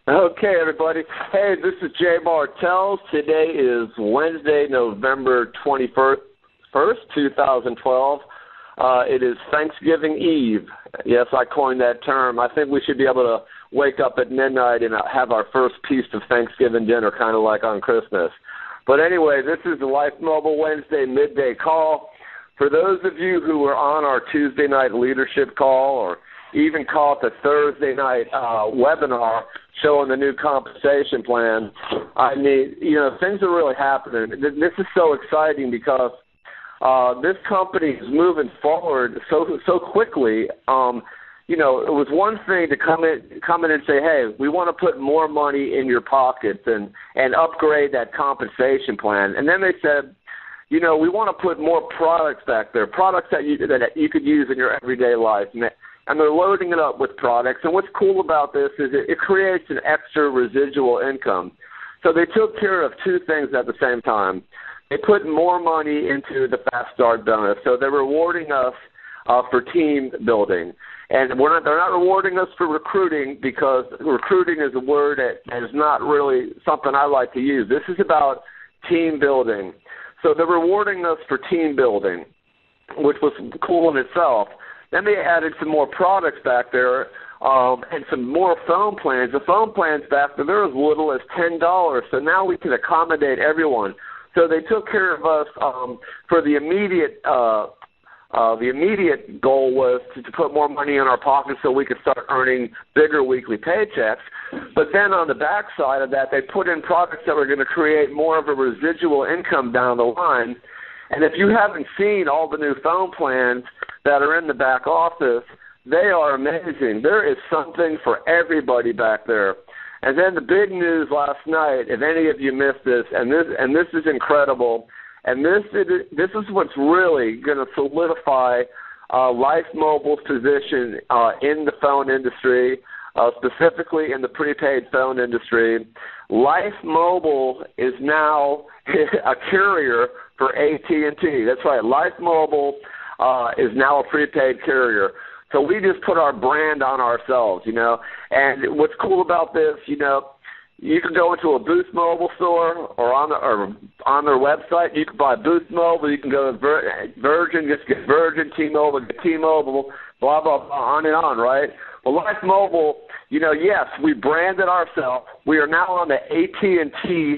Okay, everybody. Hey, this is Jay Bartels. Today is Wednesday, November 21st, 2012. It is Thanksgiving Eve. Yes, I coined that term. I think we should be able to wake up at midnight and have our first piece of Thanksgiving dinner, kind of like on Christmas. But anyway, this is the LifeMobile Wednesday midday call. For those of you who were on our Tuesday night leadership call or even caught the Thursday night webinar showing the new compensation plan, I mean, things are really happening. This is so exciting because this company is moving forward so quickly. It was one thing to come in and say, hey, we want to put more money in your pockets and upgrade that compensation plan. And then they said, we want to put more products back there, products that you could use in your everyday life. And they're loading it up with products. And what's cool about this is it creates an extra residual income. So they took care of two things at the same time. They put more money into the Fast Start bonus. So they're rewarding us for team building. And they're not rewarding us for recruiting, because recruiting is a word that is not really something I like to use. This is about team building. So they're rewarding us for team building, which was cool in itself. Then they added some more products back there and some more phone plans. The phone plans back there, they're as little as $10. So now we can accommodate everyone. So they took care of us for the immediate goal was to put more money in our pockets so we could start earning bigger weekly paychecks. But then on the backside of that, they put in products that were going to create more of a residual income down the line. And if you haven't seen all the new phone plans that are in the back office, they are amazing. There is something for everybody back there. And then the big news last night, if any of you missed this, and this is incredible, and this is what's really going to solidify LifeMobile's position in the phone industry, specifically in the prepaid phone industry. LifeMobile is now a carrier for AT&T. That's right. LifeMobile is now a prepaid carrier. So we just put our brand on ourselves, And what's cool about this, you can go into a Boost Mobile store or on their website. You can buy Boost Mobile. You can go to Virgin, just get Virgin, T-Mobile, get T-Mobile, blah, blah, blah, on and on, right? Well, LifeMobile, yes, we branded ourselves. We are now on the AT&T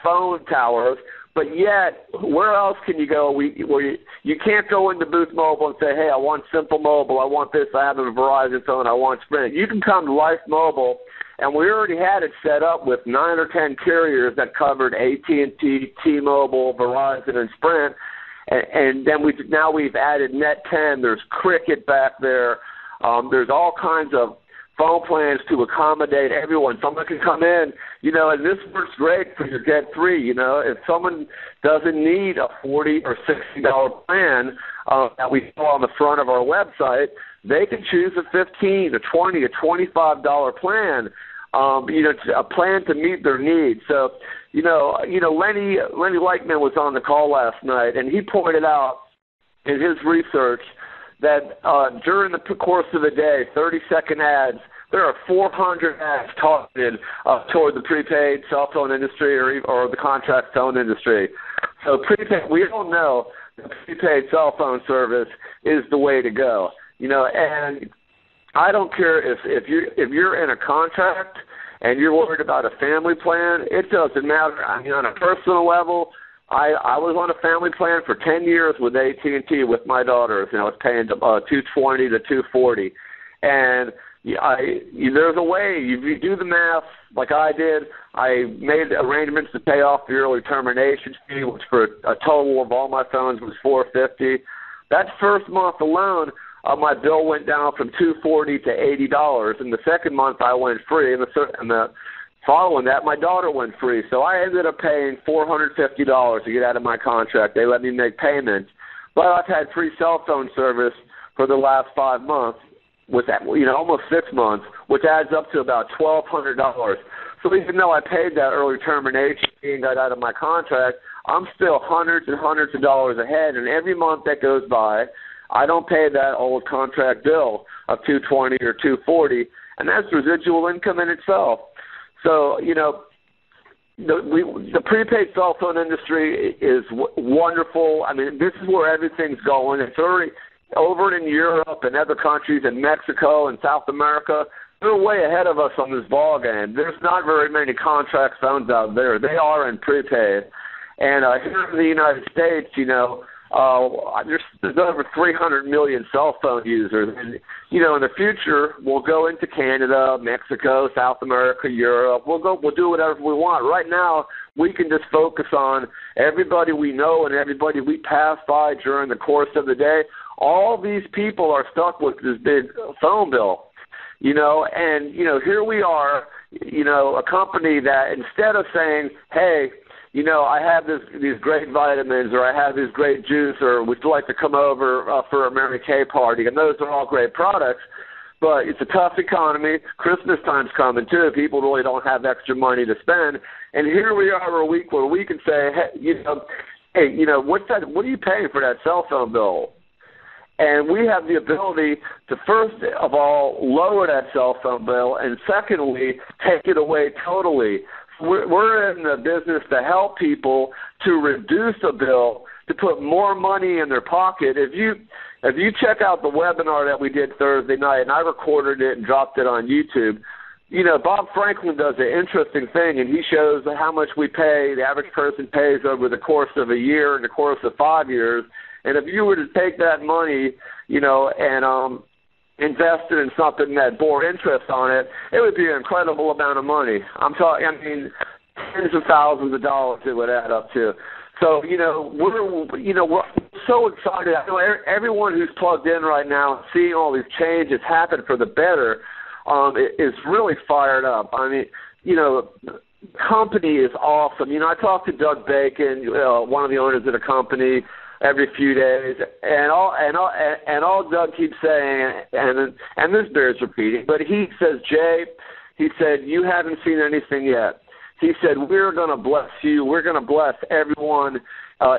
phone towers. But yet, where else can you go? You can't go into Boost Mobile and say, hey, I want Simple Mobile, I want this, I have a Verizon phone, I want Sprint. You can come to LifeMobile, and we already had it set up with 9 or 10 carriers that covered AT&T, T-Mobile, Verizon, and Sprint. And then we've added Net 10. There's Cricket back there. There's all kinds of phone plans to accommodate everyone. Someone can come in, and this works great for your Get 3. If someone doesn't need a $40 or $60 plan that we saw on the front of our website, they can choose a $15, a $20, a $25 plan, a plan to meet their needs. So, Lenny Leichman was on the call last night, and he pointed out in his research that during the course of the day, 30-second ads, there are 400 ads targeted toward the prepaid cell phone industry or the contract phone industry. So prepaid, we all know the prepaid cell phone service is the way to go. And I don't care if you're in a contract and you're worried about a family plan, it doesn't matter. I mean, on a personal level, I was on a family plan for 10 years with AT&T with my daughters, I was paying $220 to $240, and there's a way. If you do the math like I did, I made arrangements to pay off the early termination fee, which for a total of all my phones was $450. That first month alone, my bill went down from $240 to $80, and the second month I went free, and the following that, my daughter went free. So I ended up paying $450 to get out of my contract. They let me make payments. But I've had free cell phone service for the last 5 months, with that, almost 6 months, which adds up to about $1,200. So even though I paid that early termination fee and got out of my contract, I'm still hundreds and hundreds of dollars ahead. And every month that goes by, I don't pay that old contract bill of $220 or $240. and that's residual income in itself. So, the prepaid cell phone industry is wonderful. I mean, this is where everything's going. It's already over in Europe and other countries in Mexico and South America. They're way ahead of us on this ball game. There's not very many contract phones out there. They are in prepaid. And here in the United States, there's over 300 million cell phone users. And, in the future, we'll go into Canada, Mexico, South America, Europe. We'll do whatever we want. Right now, we can just focus on everybody we know and everybody we pass by during the course of the day. All these people are stuck with this big phone bill, and, here we are, a company that instead of saying, hey, I have these great vitamins, or I have this great juice, or would you like to come over for a Mary Kay party? And those are all great products, but it's a tough economy. Christmas time's coming, too. People really don't have extra money to spend. And here we are a week where we can say, hey, what are you paying for that cell phone bill? And we have the ability to, first of all, lower that cell phone bill, and secondly, take it away totally. We're in the business to help people to reduce a bill, to put more money in their pocket. If you check out the webinar that we did Thursday night, and I recorded it and dropped it on YouTube, Bob Franklin does an interesting thing, and he shows how much we pay, the average person pays over the course of a year and the course of 5 years. And if you were to take that money, and invest it in something that bore interest on it, it would be an incredible amount of money. Tens of thousands of dollars it would add up to. So, we're so excited. I know everyone who's plugged in right now, seeing all these changes happen for the better, is really fired up. I mean, the company is awesome. I talked to Doug Bacon, one of the owners of the company, every few days, and all Doug keeps saying, and this bears repeating, but he says, Jay, he said, you haven't seen anything yet. He said, we're going to bless you. We're going to bless everyone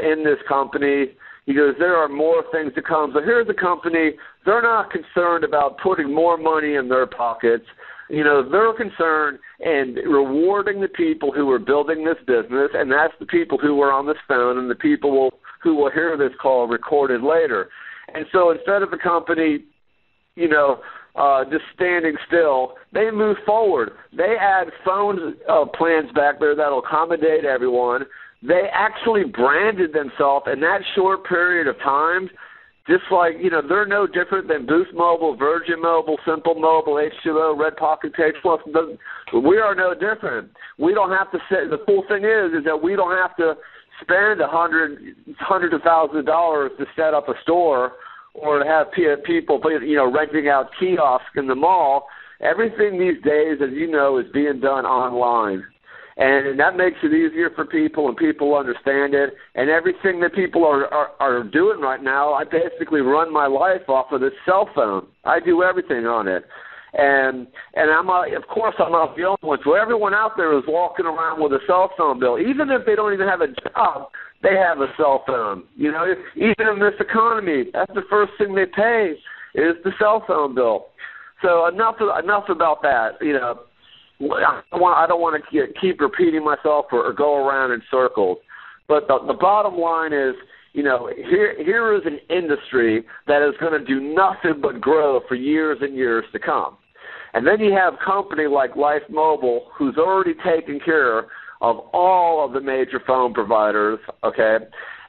in this company. He goes, there are more things to come. So here's a company, they're not concerned about putting more money in their pockets. They're concerned in rewarding the people who are building this business, and that's the people who are on this phone and the people who will hear this call recorded later. And so instead of the company, just standing still, they move forward. They add phone plans back there that will accommodate everyone. They actually branded themselves in that short period of time, just like, they're no different than Boost Mobile, Virgin Mobile, Simple Mobile, H2O, Red Pocket Page Plus. We are no different. We don't have to say, the cool thing is that we don't have to spend hundreds of thousands of dollars to set up a store or to have people, renting out kiosks in the mall. Everything these days, as you know, is being done online. And that makes it easier for people, and people understand it. And everything that people are doing right now, I basically run my life off of this cell phone. I do everything on it. And of course, I'm not the only one. So everyone out there is walking around with a cell phone bill. Even if they don't even have a job, they have a cell phone. Even in this economy, that's the first thing they pay is the cell phone bill. So enough about that. I don't want to keep repeating myself or go around in circles. But the bottom line is, here is an industry that is going to do nothing but grow for years and years to come. And then you have a company like LifeMobile, who's already taken care of all of the major phone providers, okay?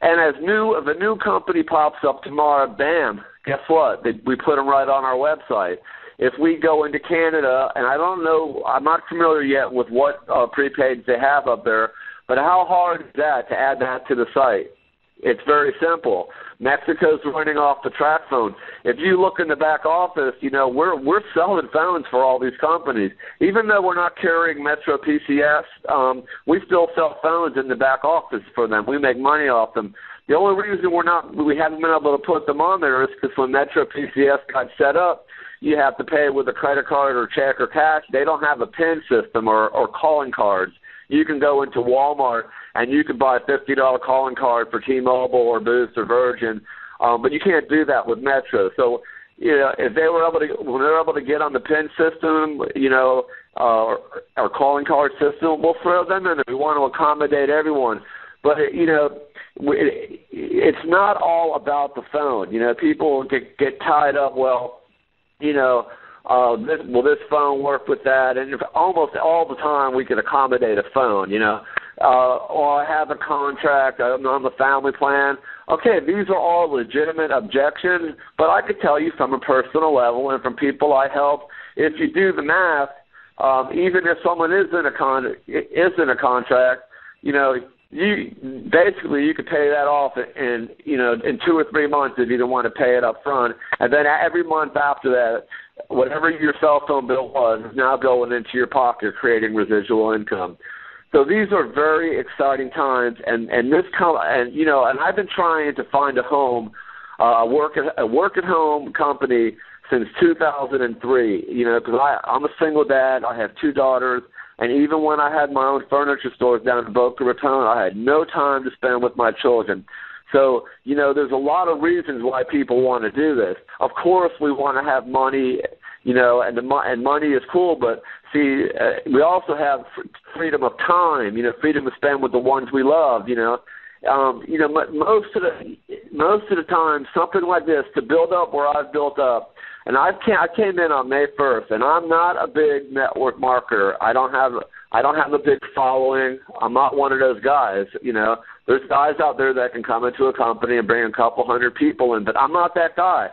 And if a new company pops up tomorrow, bam, guess what? We put them right on our website. If we go into Canada, and I don't know, I'm not familiar yet with what prepaids they have up there, but how hard is that to add that to the site? It's very simple. Mexico's running off the track phone. If you look in the back office, we're selling phones for all these companies. Even though we're not carrying Metro PCS, we still sell phones in the back office for them. We make money off them. The only reason we haven't been able to put them on there is because when Metro PCS got set up, you have to pay with a credit card or check or cash. They don't have a PIN system or calling cards. You can go into Walmart and you can buy a $50 calling card for T-Mobile or Boost or Virgin, but you can't do that with Metro. So if they were able to, when they're able to get on the PIN system, our calling card system, we'll throw them in there. We want to accommodate everyone. But, it's not all about the phone. People get tied up, will this phone work with that? And almost all the time we can accommodate a phone, or I have a contract, I'm on the family plan. Okay, these are all legitimate objections, but I could tell you from a personal level and from people I help, if you do the math, even if someone is in a contract, you could pay that off in 2 or 3 months if you don't want to pay it up front, and then every month after that, whatever your cell phone bill was is now going into your pocket, creating residual income. So these are very exciting times, and I've been trying to find a home, a work at home company since 2003. Because I'm a single dad, I have 2 daughters. And even when I had my own furniture stores down in Boca Raton, I had no time to spend with my children. So, there's a lot of reasons why people want to do this. Of course, we want to have money, and money is cool, but see, we also have freedom of time, freedom to spend with the ones we love, most of the time, something like this to build up where I've built up. And I came in on May 1st, and I'm not a big network marketer. I don't have a big following. I'm not one of those guys. There's guys out there that can come into a company and bring a couple hundred people in, but I'm not that guy.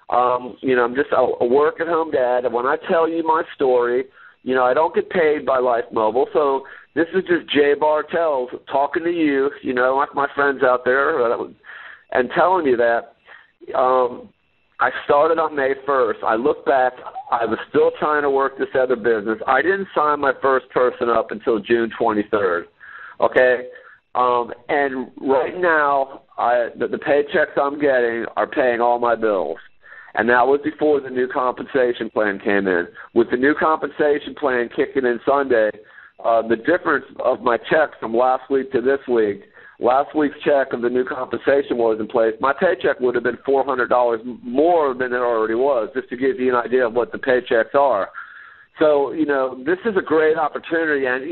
I'm just a work-at-home dad, and when I tell you my story, I don't get paid by LifeMobile, so this is just Jay Bartels talking to you, like my friends out there, and telling you that. I started on May 1st. I look back, I was still trying to work this other business. I didn't sign my first person up until June 23rd, okay? And right now, the paychecks I'm getting are paying all my bills. And that was before the new compensation plan came in. With the new compensation plan kicking in Sunday, the difference of my check from last week to this week, last week's check of the new compensation was in place, my paycheck would have been $400 more than it already was, just to give you an idea of what the paychecks are. So, this is a great opportunity, and,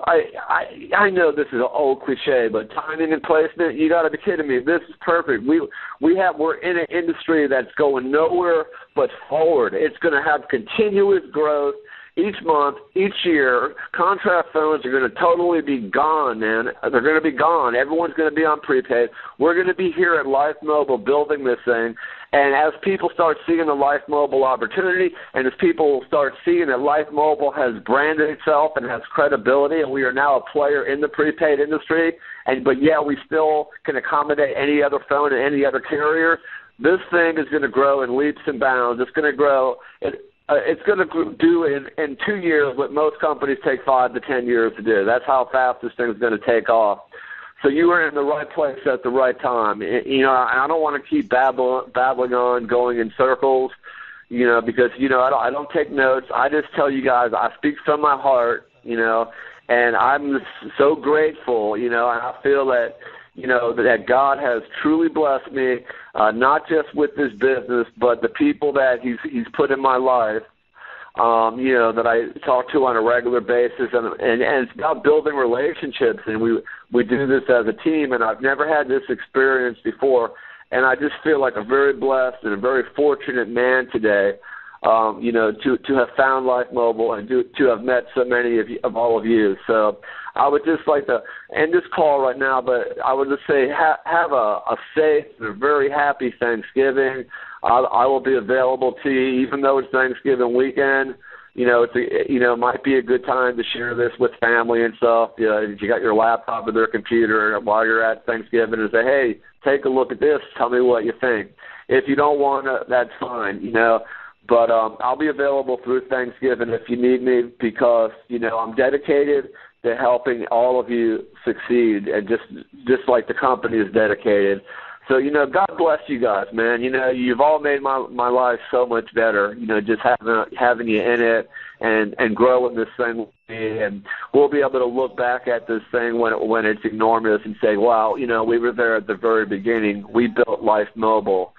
I know this is an old cliche, but timing and placement, you got to be kidding me. This is perfect. We're in an industry that's going nowhere but forward. It's going to have continuous growth. Each month, each year, contract phones are going to totally be gone, man. They're going to be gone. Everyone's going to be on prepaid. We're going to be here at LifeMobile building this thing. And as people start seeing the LifeMobile opportunity, and as people start seeing that LifeMobile has branded itself and has credibility, and we are now a player in the prepaid industry, but we still can accommodate any other phone and any other carrier, this thing is going to grow in leaps and bounds. It's going to grow. It's going to do in 2 years what most companies take 5 to 10 years to do. That's how fast this thing is going to take off. So you are in the right place at the right time. I don't want to keep babbling on, going in circles, because, I don't take notes. I just tell you guys, I speak from my heart, and I'm so grateful, and I feel that, that God has truly blessed me, not just with this business, but the people that He's put in my life, that I talk to on a regular basis, and it's about building relationships, and we do this as a team, and I've never had this experience before, and I just feel like a very blessed and a very fortunate man today, to have found LifeMobile and to have met so many of all of you. So I would just like to end this call right now, but I would just say have a safe and a very happy Thanksgiving. I will be available to you, even though it's Thanksgiving weekend. It might be a good time to share this with family and stuff. If you got your laptop or their computer while you're at Thanksgiving, and say, hey, take a look at this. Tell me what you think. If you don't want to, that's fine. But I'll be available through Thanksgiving if you need me, because I'm dedicated to helping all of you succeed, and just like the company is dedicated. So, God bless you guys, man. You've all made my life so much better, just having you in it and growing this thing with me. And we'll be able to look back at this thing when it's enormous and say, wow, we were there at the very beginning. We built LifeMobile.